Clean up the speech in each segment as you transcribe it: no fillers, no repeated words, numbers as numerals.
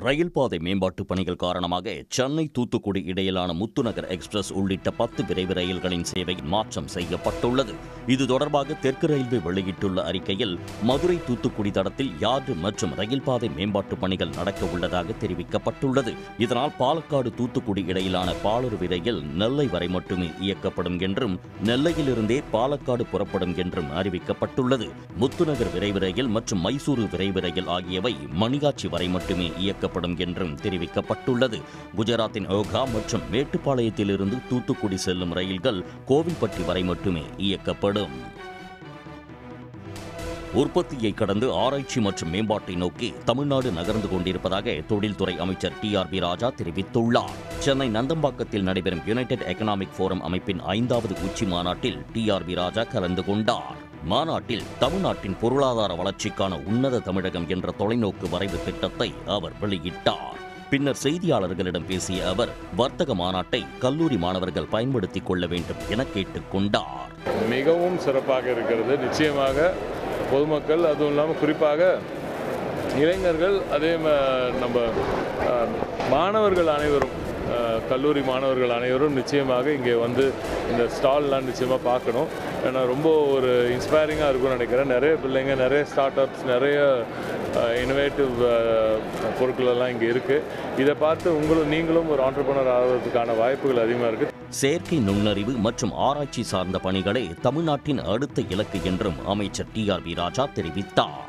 ரயில் பாதை மேம்பாட்டு பணிகள் காரணமாக சென்னை தூத்துக்குடி இடையிலான முத்துநகர் எக்ஸ்பிரஸ் உள்ளிட்ட 10 விரைவு ரயில்களின் சேவை மாற்றம் செய்யப்பட்டுள்ளது. இது தொடர்பாக தெற்கு ரயில்வே வெளியிட்டுள்ள அறிக்கையில் மதுரை தூத்துக்குடி தடத்தில் யார்டு மற்றும் ரயில் பாதை மேம்பாட்டு பணிகள் நடக்க உள்ளதாக தெரிவிக்கப்பட்டுள்ளது. இதனால் பாலக்காடு தூத்துக்குடி இடையிலான பாலுருவி ரயில் நெல்லை வரை மட்டுமே இயக்கப்படும் என்றும் நெல்லையிலிருந்தே பாலக்காடு புறப்படும் என்றும் அறிவிக்கப்பட்டுள்ளது. முத்துநகர் விரைவு ரயில் மற்றும் மைசூரு விரைவு ரயில் ஆகியவை மணிகாட்சி வரை மட்டுமே இயக்கப்படும் என்றும் தெரிவிக்கப்பட்டுள்ளது. குஜராத்தின் ஓகா மற்றும் மேட்டுப்பாளையத்திலிருந்து தூத்துக்குடி செல்லும் ரயில்கள் கோவில்பட்டி வரை மட்டுமே இயக்கப்படும். உற்பத்தியை கடந்து ஆராய்ச்சி மற்றும் மேம்பாட்டை நோக்கி தமிழ்நாடு நகர்ந்து கொண்டிருப்பதாக தொழில்துறை அமைச்சர் டிஆர்பி ராஜா தெரிவித்துள்ளார். சென்னை நந்தம்பாக்கத்தில் நடைபெறும் யுனைடெட் எகனாமிக் ஃபோரம் அமைப்பின் 5வது உச்சி மாநாட்டில் டிஆர்பி ராஜா கலந்து கொண்டார். மாநாட்டில் தமிழ்நாட்டின் பொருளாதார வளர்ச்சிக்கான உன்னத தமிழகம் என்ற தொலைநோக்கு வரைவு திட்டத்தை அவர் வெளியிட்டார். பின்னர் செய்தியாளர்களிடம் பேசிய அவர் வர்த்தக மாநாட்டை கல்லூரி மாணவர்கள் பயன்படுத்திக் கொள்ள வேண்டும் என கேட்டுக் கொண்டார். மிகவும் சிறப்பாக இருக்கிறது. நிச்சயமாக பொதுமக்கள், அதுவும் இல்லாமல் குறிப்பாக இளைஞர்கள், அதே நம்ம மாணவர்கள் அனைவரும், கல்லூரி மாணவர்கள் அனைவரும் நிச்சயமாக இங்கே வந்து இந்த ஸ்டால்லாம் நிச்சயமாக பார்க்கணும். ஏன்னா ரொம்ப ஒரு இன்ஸ்பைரிங்காக இருக்கும்னு நினைக்கிறேன். நிறைய பிள்ளைங்க, நிறைய ஸ்டார்ட் அப்ஸ், நிறைய இனோவேட்டிவ் பொருட்கள் எல்லாம் இங்கே இருக்குது. இதை பார்த்து நீங்களும் ஒரு ஆண்டர்பிரனர் ஆகிறதுக்கான வாய்ப்புகள் அதிகமாக இருக்குது. செயற்கை நுண்ணறிவு மற்றும் ஆராய்ச்சி சார்ந்த பணிகளே தமிழ்நாட்டின் அடுத்த இலக்கு என்றும் அமைச்சர் டிஆர்பி ராஜா தெரிவித்தார்.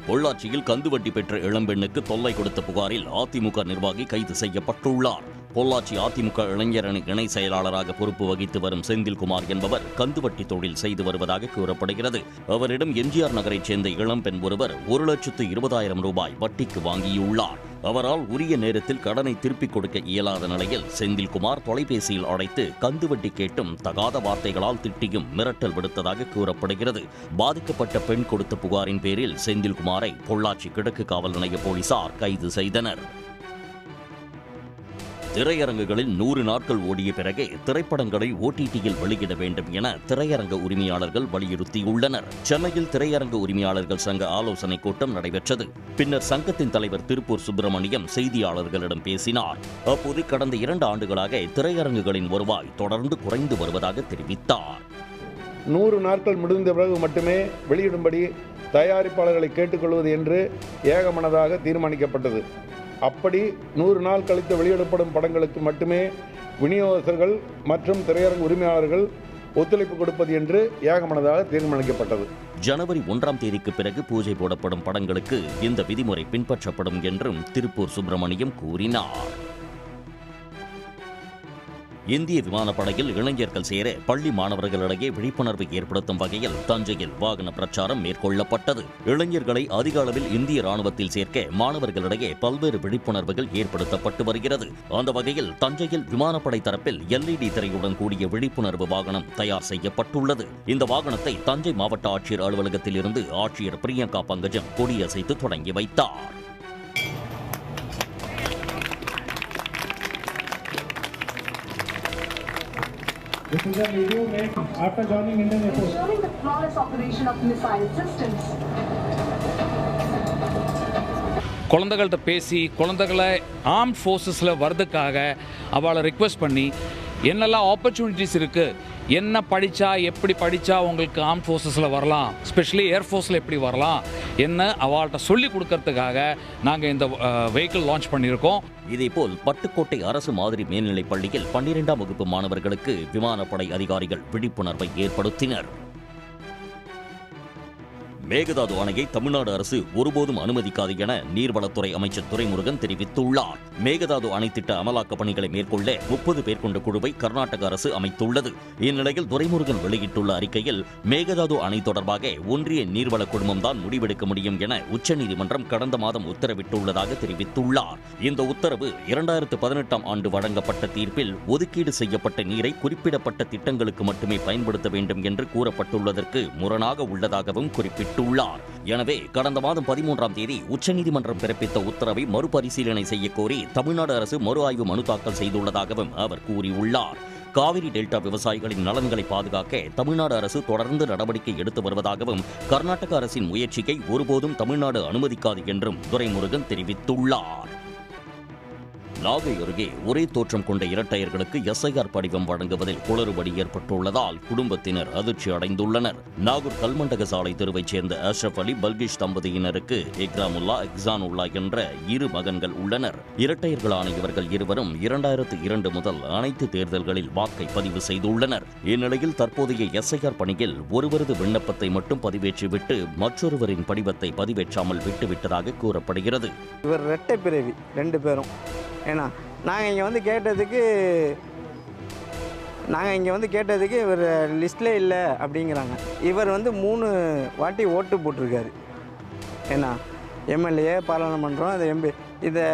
பொள்ளாச்சியில் கந்துவட்டி பெற்ற இளம்பெண்ணுக்கு தொல்லை கொடுத்த புகாரில் அதிமுக நிர்வாகி கைது செய்யப்பட்டுள்ளார். பொள்ளாச்சி அதிமுக இளைஞரணி இணை செயலாளராக பொறுப்பு வகித்து வரும் செந்தில்குமார் என்பவர் கந்துவட்டி தொழில் செய்து வருவதாக கூறப்படுகிறது. அவரிடம் எம்ஜிஆர் நகரைச் சேர்ந்த இளம்பெண் ஒருவர் 1,20,000 ரூபாய் வட்டிக்கு வாங்கியுள்ளார். அவரால் உரிய நேரத்தில் கடனை திருப்பிக் கொடுக்க இயலாத நிலையில் செந்தில்குமார் தொலைபேசியில் அழைத்து கந்துவட்டி கேட்டும் தகாத வார்த்தைகளால் திட்டியும் மிரட்டல் விடுத்ததாக கூறப்படுகிறது. பாதிக்கப்பட்ட பெண் கொடுத்த புகாரின் பேரில் செந்தில்குமாரை பொள்ளாச்சி கிழக்கு காவல் நிலைய போலீசார் கைது செய்தனர். திரையரங்குகளில் 100 நாட்கள் ஓடிய பிறகே திரைப்படங்களை OTTயில் வெளியிட வேண்டும் என திரையரங்க உரிமையாளர்கள் வலியுறுத்தியுள்ளனர். சென்னையில் திரையரங்க உரிமையாளர்கள் சங்க ஆலோசனைக் கூட்டம் நடைபெற்றது. பின்னர் சங்கத்தின் தலைவர் திருப்பூர் சுப்பிரமணியம் செய்தியாளர்களிடம் பேசினார். அப்போது கடந்த 2 ஆண்டுகளாக திரையரங்குகளின் வருவாய் தொடர்ந்து குறைந்து வருவதாக தெரிவித்தார். 100 நாட்கள் முடிந்த பிறகு மட்டுமே வெளியிடும்படி தயாரிப்பாளர்களை கேட்டுக்கொள்வது என்று ஏகமனதாக தீர்மானிக்கப்பட்டது. அப்படி 100 நாள் கழித்து வெளியிடப்படும் படங்களுக்கு மட்டுமே விநியோகஸ்தர்கள் மற்றும் திரையரங்கு உரிமையாளர்கள் ஒத்துழைப்பு கொடுப்பது என்று ஏகமனதாக தீர்மானிக்கப்பட்டது. ஜனவரி 1ஆம் தேதிக்கு பிறகு பூஜை போடப்படும் படங்களுக்கு இந்த விதிமுறை பின்பற்றப்படும் என்றும் திருப்பூர் சுப்பிரமணியம் கூறினார். இந்திய விமானப்படையில் இளைஞர்கள் சேர பள்ளி மாணவர்களிடையே விழிப்புணர்வு ஏற்படுத்தும் வகையில் தஞ்சையில் வாகன பிரச்சாரம் மேற்கொள்ளப்பட்டது. இளைஞர்களை அதிக அளவில் இந்திய ராணுவத்தில் சேர்க்க மாணவர்களிடையே பல்வேறு விழிப்புணர்வுகள் ஏற்படுத்தப்பட்டு வருகிறது. அந்த வகையில் தஞ்சையில் விமானப்படை தரப்பில் LED திரையுடன் கூடிய விழிப்புணர்வு வாகனம் தயார் செய்யப்பட்டுள்ளது. இந்த வாகனத்தை தஞ்சை மாவட்ட ஆட்சியர் அலுவலகத்தில் இருந்து ஆட்சியர் பிரியங்கா பங்கஜம் கொடியசைத்து தொடங்கி வைத்தார். This is a video made after joining Indian Air Force. Ensuring the flawless operation of missile systems. குழந்தைகள்கிட்ட பேசி குழந்தைகளை ஆர்ம்ட் ஃபோர்ஸஸில் வர்றதுக்காக அவளை ரிக்வெஸ்ட் பண்ணி என்னெல்லாம் ஆப்பர்ச்சுனிட்டிஸ் இருக்குது, என்ன படித்தா எப்படி படித்தா உங்களுக்கு ஆர்ம்ட் ஃபோர்ஸஸில் வரலாம், ஸ்பெஷலி ஏர்ஃபோர்ஸில் எப்படி வரலாம் என்ன அவள்கிட்ட சொல்லி கொடுக்கறதுக்காக நாங்கள் இந்த வெஹிக்கிள் லான்ச் பண்ணியிருக்கோம். இதேபோல் பட்டுக்கோட்டை அரசு மாதிரி மேல்நிலைப் பள்ளியில் 12ஆம் வகுப்பு மாணவர்களுக்கு விமானப்படை அதிகாரிகள் விழிப்புணர்வை ஏற்படுத்தினர். மேகதாது அணையை தமிழ்நாடு அரசு ஒருபோதும் அனுமதிக்காது என நீர்வளத்துறை அமைச்சர் துரைமுருகன் தெரிவித்துள்ளார். மேகதாது அணை திட்ட அமலாக்க பணிகளை மேற்கொள்ள 30 பேர் கொண்ட குழுவை கர்நாடக அரசு அமைத்துள்ளது. இந்நிலையில் துரைமுருகன் வெளியிட்டுள்ள அறிக்கையில் மேகதாது அணை தொடர்பாக ஒன்றிய நீர்வள குழுமம்தான் முடிவெடுக்க முடியும் என உச்சநீதிமன்றம் கடந்த மாதம் உத்தரவிட்டுள்ளதாக தெரிவித்துள்ளார். இந்த உத்தரவு 2018ஆம் ஆண்டு வழங்கப்பட்ட தீர்ப்பில் ஒதுக்கீடு செய்யப்பட்ட நீரை குறிப்பிடப்பட்ட திட்டங்களுக்கு மட்டுமே பயன்படுத்த வேண்டும் என்று கூறப்பட்டுள்ளதற்கு முரணாக உள்ளதாகவும் குறிப்பிட்டார். எனவே கடந்த மாதம் 13ஆம் தேதி உச்சநீதிமன்றம் பிறப்பித்த உத்தரவை மறுபரிசீலனை செய்ய கோரி தமிழ்நாடு அரசு மறு ஆய்வு மனு தாக்கல் செய்துள்ளதாகவும் அவர் கூறியுள்ளார். காவிரி டெல்டா விவசாயிகளின் நலன்களை பாதுகாக்க தமிழ்நாடு அரசு தொடர்ந்து நடவடிக்கை எடுத்து வருவதாகவும் கர்நாடக அரசின் முயற்சியை ஒருபோதும் தமிழ்நாடு அனுமதிக்காது என்றும் துரைமுருகன் தெரிவித்துள்ளார். நாகை அருகே ஒரே தோற்றம் கொண்ட இரட்டையர்களுக்கு எஸ்ஐஆர் படிவம் வழங்குவதில் குளறுபடி ஏற்பட்டுள்ளதால் குடும்பத்தினர் அதிர்ச்சி அடைந்துள்ளனர். நாகூர் கல்மண்டக சாலை தெருவைச் சேர்ந்த அஷ்ரப் அலி பல்கிஷ் தம்பதியினருக்கு இக்ராமுல்லா இக்ஸானுல்லா என்ற 2 மகன்கள் உள்ளனர். இரட்டையர்களான இவர்கள் இருவரும் 2002 முதல் அனைத்து தேர்தல்களில் வாக்கை பதிவு செய்துள்ளனர். இந்நிலையில் தற்போதைய எஸ்ஐஆர் பணியில் ஒருவரது விண்ணப்பத்தை மட்டும் பதிவேற்றிவிட்டு மற்றொருவரின் படிவத்தை பதிவேற்றாமல் விட்டுவிட்டதாக கூறப்படுகிறது. இவர் இரட்டை பிறவி 2 பேரும். ஏன்னா நாங்கள் இங்கே வந்து கேட்டதுக்கு இவர் லிஸ்ட்லே இல்லை அப்படிங்கிறாங்க. இவர் வந்து 3 வாட்டி ஓட்டு போட்டிருக்காரு. ஏன்னா எம்எல்ஏ பாராளுமன்றம் அது எம்பி இதை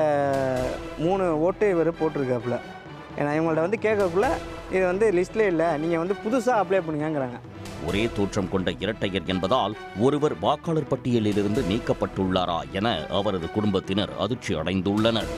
3 ஓட்டு இவர் போட்டிருக்காப்புல. ஏன்னா இவங்கள்ட்ட வந்து கேட்கக்குள்ள இது வந்து லிஸ்ட்லே இல்லை, நீங்கள் வந்து புதுசாக அப்ளை பண்ணுங்கிறாங்க. ஒரே தோற்றம் கொண்ட இரட்டையர் என்பதால் ஒருவர் வாக்காளர் பட்டியலிலிருந்து நீக்கப்பட்டுள்ளாரா என அவரது குடும்பத்தினர் அதிர்ச்சி அடைந்துள்ளனர்.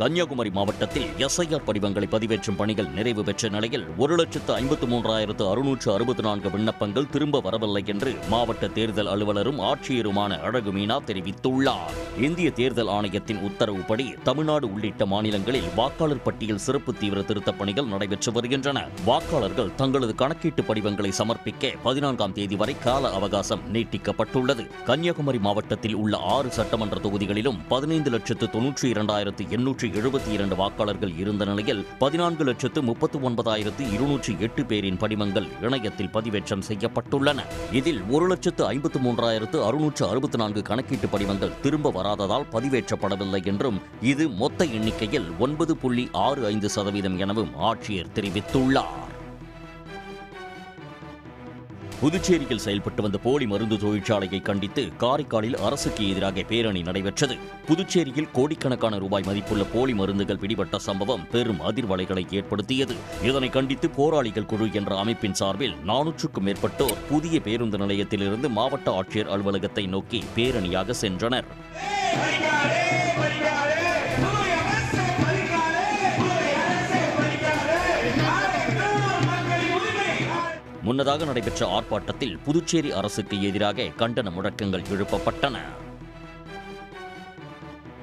கன்னியாகுமரி மாவட்டத்தில் எஸ்ஐஆர் படிவங்களை பதிவேற்றும் பணிகள் நிறைவு பெற்ற நிலையில் 1,53,664 விண்ணப்பங்கள் திரும்ப வரவில்லை என்று மாவட்ட தேர்தல் அலுவலரும் ஆட்சியருமான அழகு மீனா தெரிவித்துள்ளார். இந்திய தேர்தல் ஆணையத்தின் உத்தரவுப்படி தமிழ்நாடு உள்ளிட்ட மாநிலங்களில் வாக்காளர் பட்டியல் சிறப்பு தீவிர திருத்தப் பணிகள் நடைபெற்று வருகின்றன. வாக்காளர்கள் தங்களது கணக்கீட்டு படிவங்களை சமர்ப்பிக்க 14ஆம் தேதி வரை கால அவகாசம் நீட்டிக்கப்பட்டுள்ளது. கன்னியாகுமரி மாவட்டத்தில் உள்ள 6 சட்டமன்ற தொகுதிகளிலும் 15,92,872 வாக்காளர்கள் இருந்த நிலையில் 14,39,208 பேரின் படிவங்கள் இணையத்தில் பதிவேற்றம் செய்யப்பட்டுள்ளன. இதில் 1,53,664 கணக்கீட்டு படிவங்கள் திரும்ப வராததால் பதிவேற்றப்படவில்லை என்றும் இது மொத்த எண்ணிக்கையில் 9.65% எனவும் ஆட்சியர் தெரிவித்துள்ளார். புதுச்சேரியில் செயல்பட்டு வந்த போலி மருந்து தொழிற்சாலையை கண்டித்து காரைக்காலில் அரசுக்கு எதிராக பேரணி நடைபெற்றது. புதுச்சேரியில் கோடிக்கணக்கான ரூபாய் மதிப்புள்ள போலி மருந்துகள் பிடிபட்ட சம்பவம் பெரும் அதிர்வலைகளை ஏற்படுத்தியது. இதனை கண்டித்து போராளிகள் குழு என்ற அமைப்பின் சார்பில் 400க்கும் மேற்பட்டோர் புதிய பேருந்து நிலையத்திலிருந்து மாவட்ட ஆட்சியர் அலுவலகத்தை நோக்கி பேரணியாக சென்றனர். முன்னதாக நடைபெற்ற ஆர்ப்பாட்டத்தில் புதுச்சேரி அரசுக்கு எதிராக கண்டன முழக்கங்கள் எழுப்பப்பட்டன.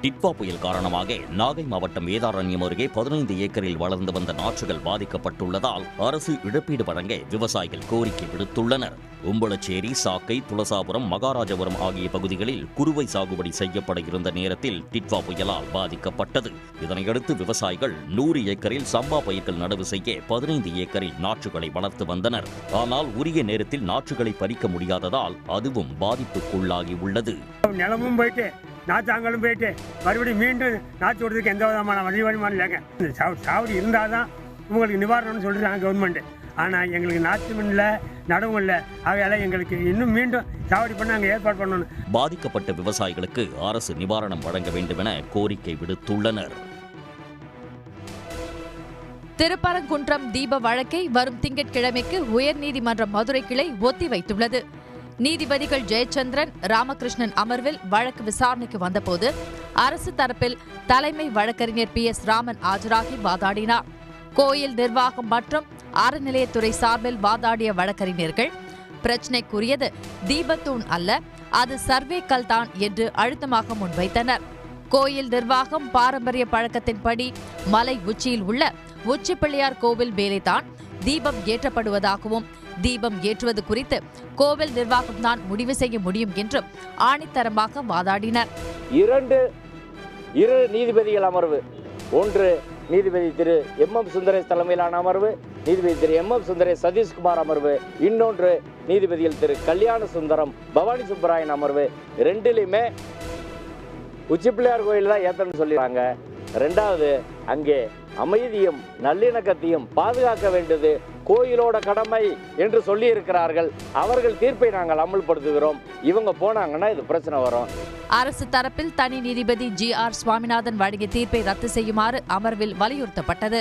டிட்வா புயல் காரணமாக நாகை மாவட்டம் வேதாரண்யம் அருகே 15 ஏக்கரில் வளர்ந்து வந்த நாற்றுகள் பாதிக்கப்பட்டுள்ளதால் அரசு இழப்பீடு வழங்க விவசாயிகள் கோரிக்கை விடுத்துள்ளனர். உம்பளச்சேரி, சாக்கை, துளசாபுரம், மகாராஜபுரம் ஆகிய பகுதிகளில் குறுவை சாகுபடி செய்யப்பட இருந்த நேரத்தில் டிட்வா புயலால் பாதிக்கப்பட்டது. இதனையடுத்து விவசாயிகள் 100 ஏக்கரில் சம்பா பயிர்கள் நடவு செய்ய 15 ஏக்கரில் நாற்றுகளை வளர்த்து வந்தனர். ஆனால் உரிய நேரத்தில் நாற்றுகளை பறிக்க முடியாததால் அதுவும் பாதிப்புக்குள்ளாகி உள்ளது. நிலமும் போயிட்டு நாற்றாங்களும் போயிட்டு மறுபடியும் மீண்டும் நாற்று விடுறதுக்கு எந்த விதமான வழிவழிமானம் இல்லைங்க. சாவடி இருந்தால் தான் உங்களுக்கு நிவாரணம்னு சொல்லிடுறாங்க கவர்மெண்ட். ஆனால் எங்களுக்கு நாற்று இல்லை, நடவும் இல்லை. அவையால் எங்களுக்கு இன்னும் மீண்டும் சாவடி பண்ண அங்கே ஏற்பாடு பண்ணணும். பாதிக்கப்பட்ட விவசாயிகளுக்கு அரசு நிவாரணம் வழங்க வேண்டும் என கோரிக்கை விடுத்துள்ளனர். திருப்பரங்குன்றம் தீப வழக்கை வரும் திங்கட்கிழமைக்கு உயர்நீதிமன்ற மதுரை கிளை ஒத்திவைத்துள்ளது. நீதிபதிகள் ஜெயச்சந்திரன், ராமகிருஷ்ணன் அமர்வில் வழக்கு விசாரணைக்கு வந்தபோது அரசு தரப்பில் தலைமை வழக்கறிஞர் PS ராமன் ஆஜராகி வாதாடினார். கோயில் நிர்வாகம் மற்றும் அறநிலையத்துறை சார்பில் வாதாடிய வழக்கறிஞர்கள் பிரச்சினைக்குரியது தீபத்தூண் அல்ல, அது சர்வே கல் தான் என்று அழுத்தமாக முன்வைத்தனர். கோயில் நிர்வாகம் பாரம்பரிய பழக்கத்தின்படி மலை உச்சியில் உள்ள உச்சிப்பிள்ளையார் கோவில் மேலேதான் தீபம் ஏற்றப்படுவதாகவும் தீபம் ஏற்றுவது குறித்து கோவில் நிர்வாகம்தான் முடிவு செய்ய முடியும் என்றும் ஆணித்தரமாக வாதாடினர். இரு நீதிபதிகள் அமர்வு, ஒன்று நீதிபதி திரு MM சுந்தரேஷ் தலைமையிலான அமர்வு, நீதிபதி திரு MM சுந்தரேஷ் சதீஷ்குமார் அமர்வு, இன்னொன்று நீதிபதிகள் திரு கல்யாண சுந்தரம் பவானி சுப்பராயன் அமர்வு. ரெண்டுலையுமே உச்சிப்பிள்ளையார் கோயில் தான் ஏற்றணும்னு சொல்லிடுறாங்க. ரெண்டாவது, அங்கே அமைதியும் நல்லிணக்கத்தையும் பாதுகாக்க வேண்டியது கோயிலோட கடமை என்று சொல்லி இருக்கிறார்கள். அவர்கள் தீர்ப்பை நாங்கள் அமல்படுத்துகிறோம். இவங்க போனாங்கன்னா இது பிரச்சனை வரும். அரசு தரப்பில் தனி நீதிபதி GR சுவாமிநாதன் வழங்கிய தீர்ப்பை ரத்து செய்யுமாறு அமர்வில் வலியுறுத்தப்பட்டது.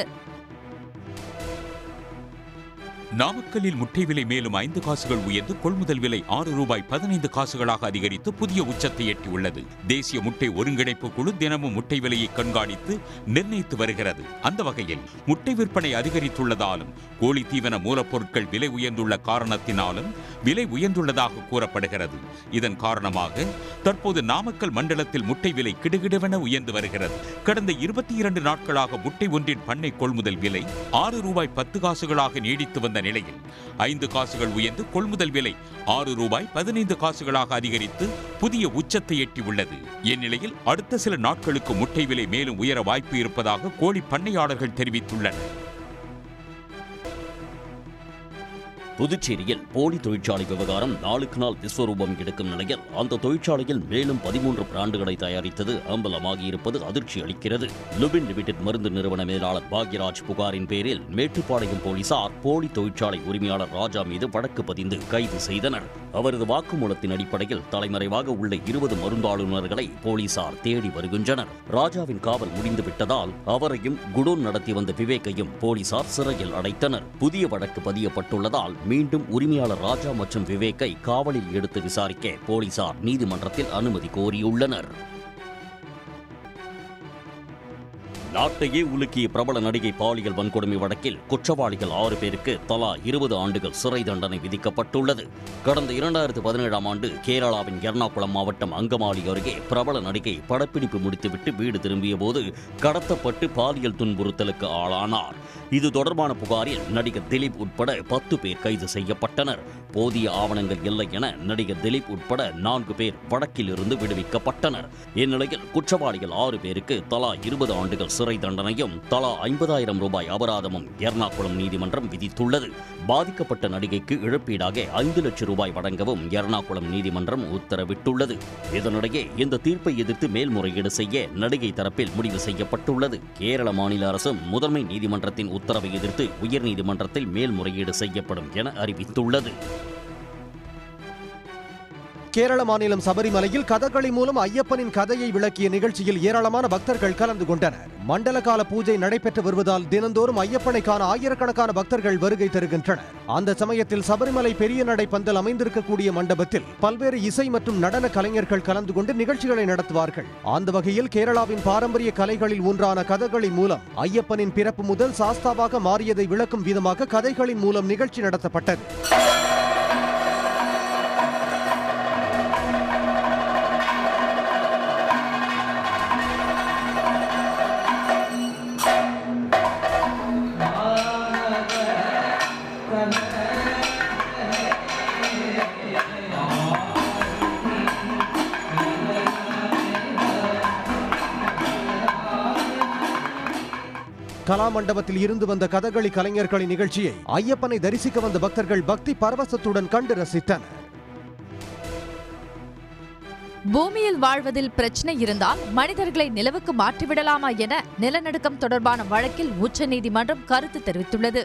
நாமக்கல்லில் முட்டை விலை மேலும் 5 காசுகள் உயர்ந்து கொள்முதல் விலை ₹6.15 அதிகரித்து புதிய உச்சத்தை எட்டியுள்ளது. தேசிய முட்டை ஒருங்கிணைப்பு குழு தினமும் முட்டை விலையை கண்காணித்து நிர்ணயித்து வருகிறது. அந்த வகையில் முட்டை விற்பனை அதிகரித்துள்ளதாலும் கோழி தீவன மூலப்பொருட்கள் விலை உயர்ந்துள்ள காரணத்தினாலும் விலை உயர்ந்துள்ளதாக கூறப்படுகிறது. இதன் காரணமாக தற்போது நாமக்கல் மண்டலத்தில் முட்டை விலை கிடுகிடுவென உயர்ந்து வருகிறது. கடந்த 22 நாட்களாக முட்டை ஒன்றின் பண்ணை கொள்முதல் விலை ₹6.10 நீடித்து வந்த நிலையில் 5 காசுகள் உயர்ந்து கொள்முதல் விலை ₹6.15 அதிகரித்து புதிய உச்சத்தை எட்டியுள்ளது. இந்நிலையில் அடுத்த சில நாட்களுக்கு முட்டை விலை மேலும் உயர வாய்ப்பு இருப்பதாக கோழி பண்ணையாளர்கள் தெரிவித்துள்ளனர். புதுச்சேரியில் போலி தொழிற்சாலை விவகாரம் நாளுக்கு நாள் விஸ்வரூபம் எடுக்கும் நிலையில் அந்த தொழிற்சாலையில் மேலும் 13 பிராண்டுகளை தயாரித்தது அம்பலமாகியிருப்பது அதிர்ச்சி அளிக்கிறது. லுபின் லிமிடெட் மருந்து நிறுவன மேலாளர் பாக்யராஜ் புகாரின் பேரில் மேட்டுப்பாளையம் போலீசார் போலி தொழிற்சாலை உரிமையாளர் ராஜா மீது வழக்கு பதிந்து கைது செய்தனர். அவரது வாக்குமூலத்தின் அடிப்படையில் தலைமறைவாக உள்ள 20 மருந்தாளுநர்களை போலீசார் தேடி வருகின்றனர். ராஜாவின் காவல் முடிந்துவிட்டதால் அவரையும் குடோன் நடத்தி வந்த விவேக்கையும் போலீசார் சிறையில் அடைத்தனர். புதிய வழக்கு பதியப்பட்டுள்ளதால் மீண்டும் உரிமையாளர் ராஜா மற்றும் விவேக்கை காவலில் எடுத்து விசாரிக்க போலீசார் நீதிமன்றத்தில் அனுமதி கோரியுள்ளனர். நாட்டையே உலுக்கிய பிரபல நடிகை பாலியல் வன்கொடுமை வழக்கில் குற்றவாளிகள் 6 பேருக்கு தலா 20 ஆண்டுகள் சிறை தண்டனை விதிக்கப்பட்டுள்ளது. கடந்த 2017ஆம் ஆண்டு கேரளாவின் எர்ணாகுளம் மாவட்டம் அங்கமாலி அருகே பிரபல நடிகை படப்பிடிப்பு முடித்துவிட்டு வீடு திரும்பிய போது கடத்தப்பட்டு பாலியல் துன்புறுத்தலுக்கு ஆளானார். இது தொடர்பான புகாரில் நடிகர் திலீப் உட்பட 10 பேர் கைது செய்யப்பட்டனர். போதிய ஆவணங்கள் இல்லை என நடிகர் திலீப் உட்பட 4 பேர் வழக்கில் இருந்து விடுவிக்கப்பட்டனர். இந்நிலையில் குற்றவாளிகள் 6 பேருக்கு தலா 20 ஆண்டுகள் சிறை தண்டனையும் தலா ₹50,000 அபராதமும் எர்ணாகுளம் நீதிமன்றம் விதித்துள்ளது. பாதிக்கப்பட்ட நடிகைக்கு இழப்பீடாக ₹5 லட்சம் வழங்கவும் எர்ணாகுளம் நீதிமன்றம் உத்தரவிட்டுள்ளது. இதனிடையே இந்த தீர்ப்பை எதிர்த்து மேல்முறையீடு செய்ய நடிகை தரப்பில் முடிவு செய்யப்பட்டுள்ளது. கேரள மாநில அரசு முதன்மை நீதிமன்றத்தின் உத்தரவை எதிர்த்து உயர்நீதிமன்றத்தில் மேல்முறையீடு செய்யப்படும் என அறிவித்துள்ளது. கேரள மாநிலம் சபரிமலையில் கதகளி மூலம் ஐயப்பனின் கதையை விளக்கிய நிகழ்ச்சியில் ஏராளமான பக்தர்கள் கலந்து கொண்டனர். மண்டல கால பூஜை நடைபெற்று வருவதால் தினந்தோறும் ஐயப்பனை காண ஆயிரக்கணக்கான பக்தர்கள் வருகை தருகின்றனர். அந்த சமயத்தில் சபரிமலை பெரிய நடை பந்தல் அமைந்திருக்கக்கூடிய மண்டபத்தில் பல்வேறு இசை மற்றும் நடன கலைஞர்கள் கலந்து கொண்டு நிகழ்ச்சிகளை நடத்துவார்கள். அந்த வகையில் கேரளாவின் பாரம்பரிய கலைகளில் ஒன்றான கதகளி மூலம் ஐயப்பனின் பிறப்பு முதல் சாஸ்தாவாக மாறியதை விளக்கும் விதமாக கதைகளின் மூலம் நிகழ்ச்சி நடத்தப்பட்டது. கலா மண்டபத்தில் இருந்து வந்த கதகளி கலைஞர்களின் நிகழ்ச்சியை ஐயப்பனை தரிசிக்க வந்த பக்தர்கள் பக்தி பரவசத்துடன் கண்டு ரசித்தனர். பூமியில் வாழ்வதில் பிரச்சனை இருந்தால் மனிதர்களை நிலவுக்கு மாற்றிவிடலாமா என நிலநடுக்கம் தொடர்பான வழக்கில் உச்சநீதிமன்றம் கருத்து தெரிவித்துள்ளது.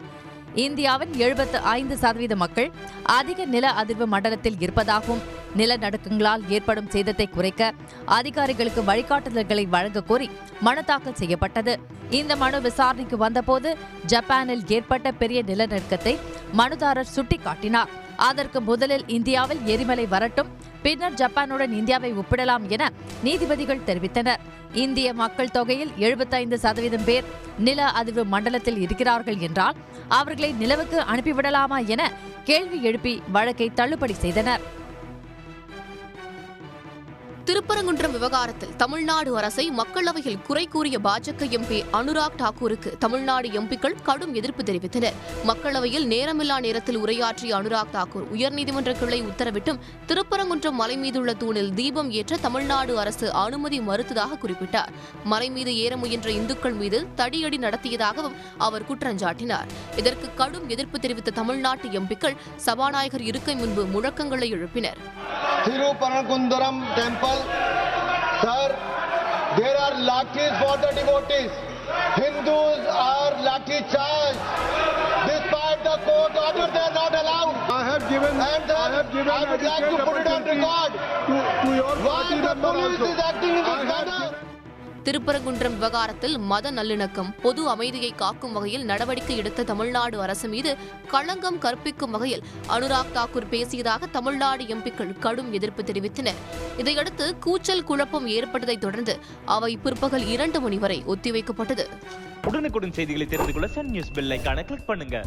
இந்தியாவின் 75% மக்கள் அதிக நில அதிர்வு மண்டலத்தில் இருப்பதாகவும் நிலநடுக்கங்களால் ஏற்படும் சேதத்தை குறைக்க அதிகாரிகளுக்கு வழிகாட்டுதல்களை வழங்க கோரி மனு தாக்கல் செய்யப்பட்டது. இந்த மனு விசாரணைக்கு வந்தபோது ஜப்பானில் ஏற்பட்ட பெரிய நிலநடுக்கத்தை மனுதாரர் சுட்டிக்காட்டினார். அதற்கு முதலில் இந்தியாவில் எரிமலை வரட்டும், பின்னர் ஜப்பானுடன் இந்தியாவை ஒப்பிடலாம் என நீதிபதிகள் தெரிவித்தனர். இந்திய மக்கள் தொகையில் 75% பேர் நில அதிர்வு மண்டலத்தில் இருக்கிறார்கள் என்றால் அவர்களை நிலவுக்கு அனுப்பிவிடலாமா என கேள்வி எழுப்பி வழக்கை தள்ளுபடி செய்தனர். திருப்பரங்குன்றம் விவகாரத்தில் தமிழ்நாடு அரசை மக்களவையில் குறை கூறிய பாஜக எம்பி அனுராக் தாக்கூருக்கு தமிழ்நாடு எம்பிக்கள் கடும் எதிர்ப்பு தெரிவித்தனர். மக்களவையில் நேரமில்லா நேரத்தில் உரையாற்றிய அனுராக் தாக்கூர் உயர்நீதிமன்ற கிளை உத்தரவிட்டும் திருப்பரங்குன்றம் மலை மீதுள்ள தூணில் தீபம் ஏற்ற தமிழ்நாடு அரசு அனுமதி மறுத்ததாக குறிப்பிட்டார். மலை மீது ஏற முயன்ற இந்துக்கள் மீது தடியடி நடத்தியதாகவும் அவர் குற்றஞ்சாட்டினார். இதற்கு கடும் எதிர்ப்பு தெரிவித்த தமிழ்நாட்டு எம்பிக்கள் சபாநாயகர் இருக்கை முன்பு முழக்கங்களை எழுப்பினர். Thiruparankundaram temple, sir, there are lathis for the devotees. Hindus are lathi charged. Despite the court order, they are not allowed. I have given I would like to put it on record. To your party member also. Why the police is acting in this manner? Thiruparankundram விவகாரத்தில் மத நல்லிணக்கம், பொது அமைதியை காக்கும் வகையில் நடவடிக்கை எடுத்த தமிழ்நாடு அரசு மீது களங்கம் கற்பிக்கும் வகையில் அனுராக் தாக்கூர் பேசியதாக தமிழ்நாடு எம்பிக்கள் கடும் எதிர்ப்பு தெரிவித்தனர். இதையடுத்து கூச்சல் குழப்பம் ஏற்பட்டதைத் தொடர்ந்து அவை பிற்பகல் 2 மணி வரை ஒத்திவைக்கப்பட்டது. உடனுக்குடன் செய்திகளை தெரிந்து கொள்ள சன் நியூஸ் பெல் ஐகானை கிளிக் பண்ணுங்க.